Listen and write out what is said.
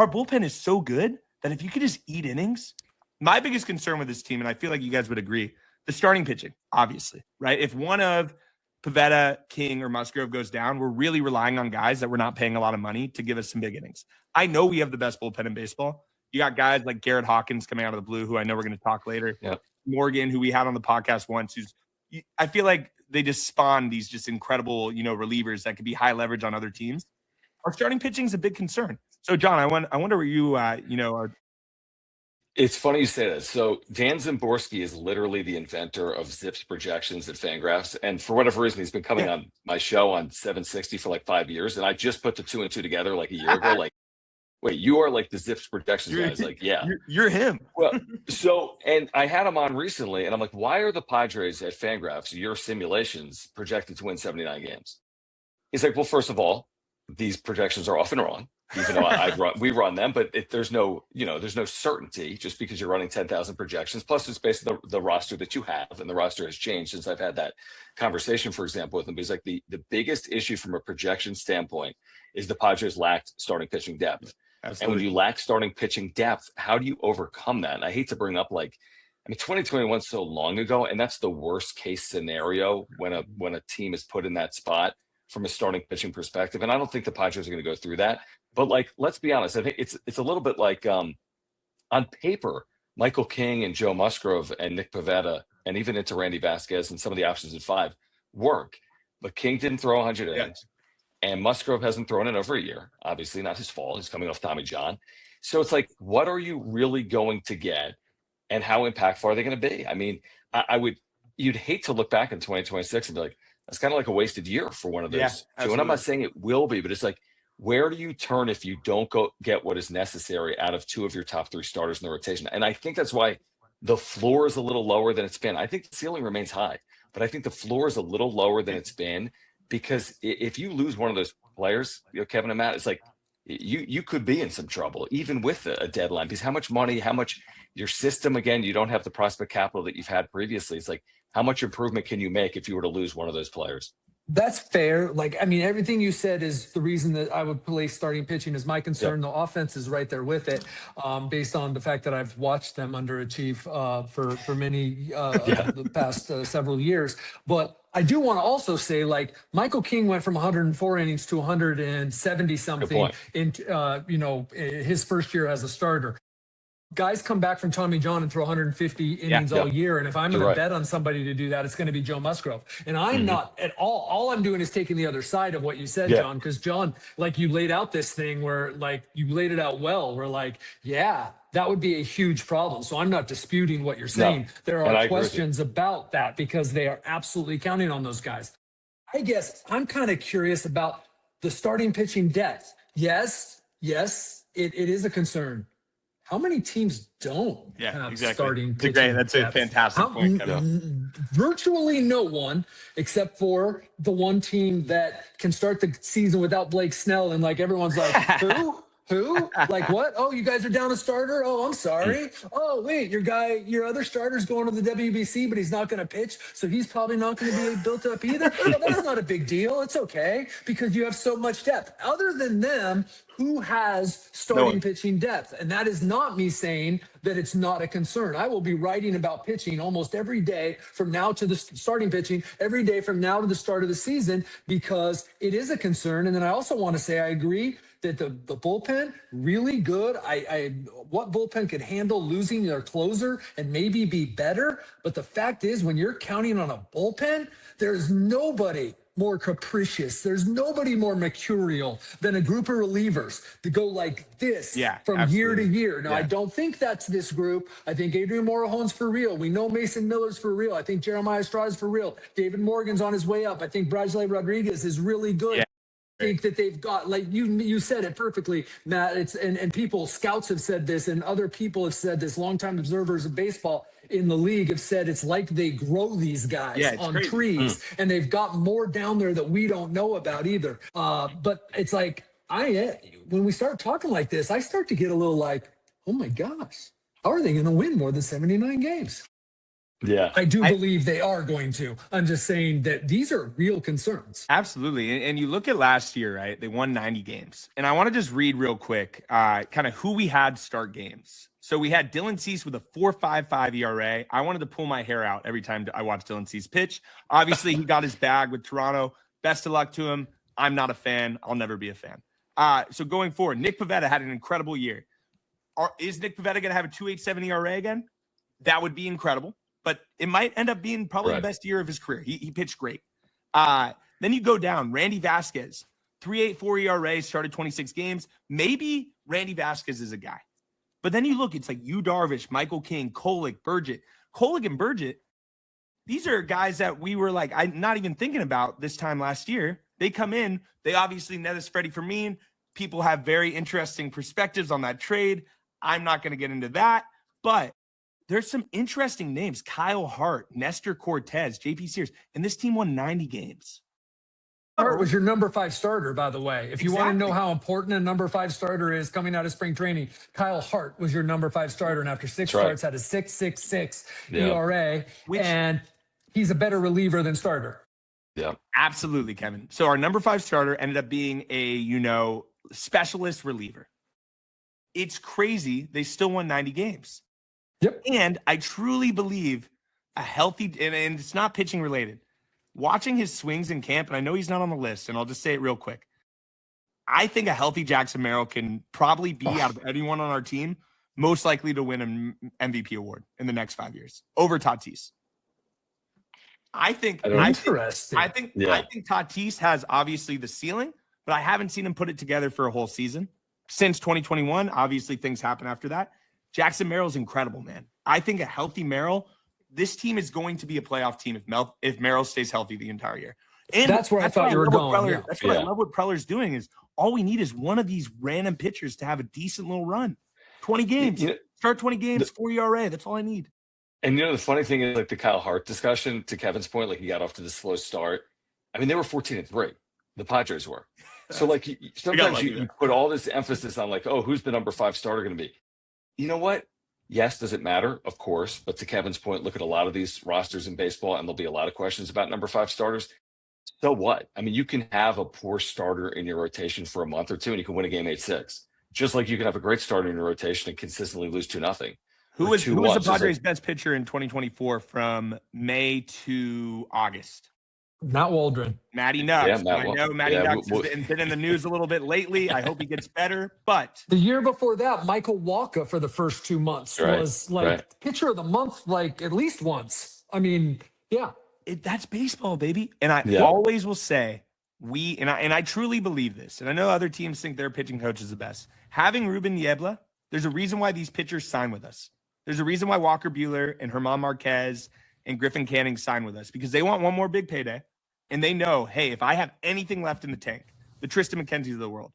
our bullpen is so good that if you could just eat innings, my biggest concern with this team, and I feel like you guys would agree, the starting pitching, obviously, right? If one of Pivetta, King, or Musgrove goes down, we're really relying on guys that we're not paying a lot of money to give us some big innings. I know we have the best bullpen in baseball. You got guys like Garrett Hawkins coming out of the blue, who I know we're going to talk later. Yep. Morgan, who we had on the podcast once, I feel like they just spawn these just incredible, relievers that could be high leverage on other teams. Our starting pitching is a big concern. So, John, I wonder where you, are. It's funny you say that. So Dan Zimborski is literally the inventor of Zips projections at Fangraphs. And for whatever reason, he's been coming on my show on 760 for like 5 years. And I just put the 2 and 2 together like a year ago. Like, wait, you are like the Zips projections guy. It's like, yeah. You're him. Well, and I had him on recently, and I'm like, why are the Padres at Fangraphs, your simulations, projected to win 79 games? He's like, well, first of all, these projections are often wrong. Even though we run them, but there's no certainty just because you're running 10,000 projections. Plus, it's based on the roster that you have, and the roster has changed since I've had that conversation, for example, with him. But he's like, the biggest issue from a projection standpoint is the Padres lacked starting pitching depth. Absolutely. And when you lack starting pitching depth, how do you overcome that? And I hate to bring up 2021 so long ago, and that's the worst case scenario when a team is put in that spot from a starting pitching perspective. And I don't think the Padres are going to go through that. But let's be honest. I think it's a little bit like on paper, Michael King and Joe Musgrove and Nick Pivetta and even into Randy Vasquez and some of the options at 5 work. But King didn't throw 100 innings, and Musgrove hasn't thrown in over a year. Obviously, not his fault. He's coming off Tommy John. So it's like, what are you really going to get, and how impactful are they going to be? I mean, you'd hate to look back in 2026 and be like, that's kind of like a wasted year for one of those. And I'm not saying it will be, but it's like, where do you turn if you don't go get what is necessary out of 2 of your top 3 starters in the rotation? And I think that's why the floor is a little lower than it's been. I think the ceiling remains high, but I think the floor is a little lower than it's been, because if you lose one of those players, Kevin and Matt, it's like you could be in some trouble, even with a deadline, because how much money, how much your system, again, you don't have the prospect capital that you've had previously. It's like, how much improvement can you make if you were to lose one of those players? That's fair. Everything you said is the reason that I would place starting pitching as my concern. Yep. The offense is right there with it, based on the fact that I've watched them underachieve for many the past several years. But I do want to also say, Michael King went from 104 innings to 170 something in his first year as a starter. Guys come back from Tommy John and throw 150 innings all year. And if I'm going to bet on somebody to do that, it's going to be Joe Musgrove. And I'm not at all I'm doing is taking the other side of what you said, John, because John, you laid out this thing where you laid it out well. Where that would be a huge problem. So I'm not disputing what you're saying. No. There are questions about that because they are absolutely counting on those guys. I guess I'm kind of curious about the starting pitching depth. Yes, it is a concern. How many teams don't have starting pitching? That's a fantastic point. Virtually no one, except for the one team that can start the season without Blake Snell, and everyone's like, who? Who? What? Oh, you guys are down a starter? Oh, I'm sorry. Oh, wait, your other starter's going to the WBC, but he's not going to pitch, so he's probably not going to be built up either. No, that's not a big deal. It's okay because you have so much depth. Other than them, who has starting pitching depth? And that is not me saying that it's not a concern. I will be writing about pitching almost every day from now to the starting pitching, every day from now to the start of the season, because it is a concern. And then I also want to say I agree that the bullpen, really good. What bullpen could handle losing their closer and maybe be better? But the fact is, when you're counting on a bullpen, there's nobody more capricious. There's nobody more mercurial than a group of relievers to go like this from year to year. Now, I don't think that's this group. I think Adrian Morejon's for real. We know Mason Miller's for real. I think Jeremiah Estrada's for real. David Morgan's on his way up. I think Bradley Rodriguez is really good. Yeah. I think that they've got, you said it perfectly, Matt. It's and people, scouts have said this, and other people have said this. Longtime observers of baseball in the league have said it's like they grow these guys on trees, and they've got more down there that we don't know about either. But it's when we start talking like this, I start to get a little oh my gosh, how are they going to win more than 79 games? Yeah. I do believe they are going to. I'm just saying that these are real concerns. Absolutely. And you look at last year, right? They won 90 games. And I want to just read real quick kind of who we had start games. So we had Dylan Cease with a 4.55 ERA. I wanted to pull my hair out every time I watched Dylan Cease pitch. Obviously, he got his bag with Toronto. Best of luck to him. I'm not a fan. I'll never be a fan. So going forward, Nick Pivetta had an incredible year. Is Nick Pivetta going to have a 2.87 ERA again? That would be incredible. But it might end up being probably the best year of his career. He pitched great. Then you go down. Randy Vasquez, 3.84 ERA, started 26 games. Maybe Randy Vasquez is a guy. But then you look, it's like Yu Darvish, Michael King, Kolek, Burgett. Kolek and Burgett, these are guys that we were like, I'm not even thinking about this time last year. They come in, they obviously net as Freddie Fermin. People have very interesting perspectives on that trade. I'm not going to get into that. But there's some interesting names. Kyle Hart, Nestor Cortez, JP Sears. And this team won 90 games. Hart was your number 5 starter, by the way. If you want to know how important a number 5 starter is coming out of spring training, Kyle Hart was your number 5 starter, and after 6 starts had a 6.66 ERA, and he's a better reliever than starter. Yeah, absolutely, Kevin. So our number 5 starter ended up being a, specialist reliever. It's crazy. They still won 90 games. Yep. And I truly believe a healthy, and it's not pitching related, watching his swings in camp, and I know he's not on the list, and I'll just say it real quick. I think a healthy Jackson Merrill can probably be, out of anyone on our team, most likely to win an MVP award in the next 5 years over Tatis. I think Tatis has obviously the ceiling, but I haven't seen him put it together for a whole season. Since 2021, obviously things happen after that. Jackson Merrill's incredible, man. I think a healthy Merrill, this team is going to be a playoff team if Merrill stays healthy the entire year. And that's where I thought you were going. That's what I love what Preller's doing is all we need is one of these random pitchers to have a decent little run. 20 games. Start 20 games, 4 ERA. That's all I need. And the funny thing is, like the Kyle Hart discussion, to Kevin's point, like he got off to the slow start. I mean, they were 14-3. The Padres were. So like sometimes you put all this emphasis on like, oh, who's the number 5 starter going to be? You know what? Yes, does it matter? Of course. But to Kevin's point, look at a lot of these rosters in baseball, and there'll be a lot of questions about number 5 starters. So what? I mean, you can have a poor starter in your rotation for a month or two, and you can win a game 8-6. Just like you can have a great starter in your rotation and consistently lose 2-0. Who was the Padres' best pitcher in 2024 from May to August? Not Waldron. Matty Nux. I know Matty Nux has been in the news a little bit lately. I hope he gets better. But the year before that, Michael Walker for the first 2 months was pitcher of the month, like at least once. I mean, that's baseball, baby. And I always will say and I truly believe this. And I know other teams think their pitching coach is the best. Having Ruben Niebla, there's a reason why these pitchers sign with us. There's a reason why Walker Buehler and Germán Marquez and Griffin Canning sign with us, because they want one more big payday. And they know, hey, if I have anything left in the tank, the Tristan McKenzie's of the world,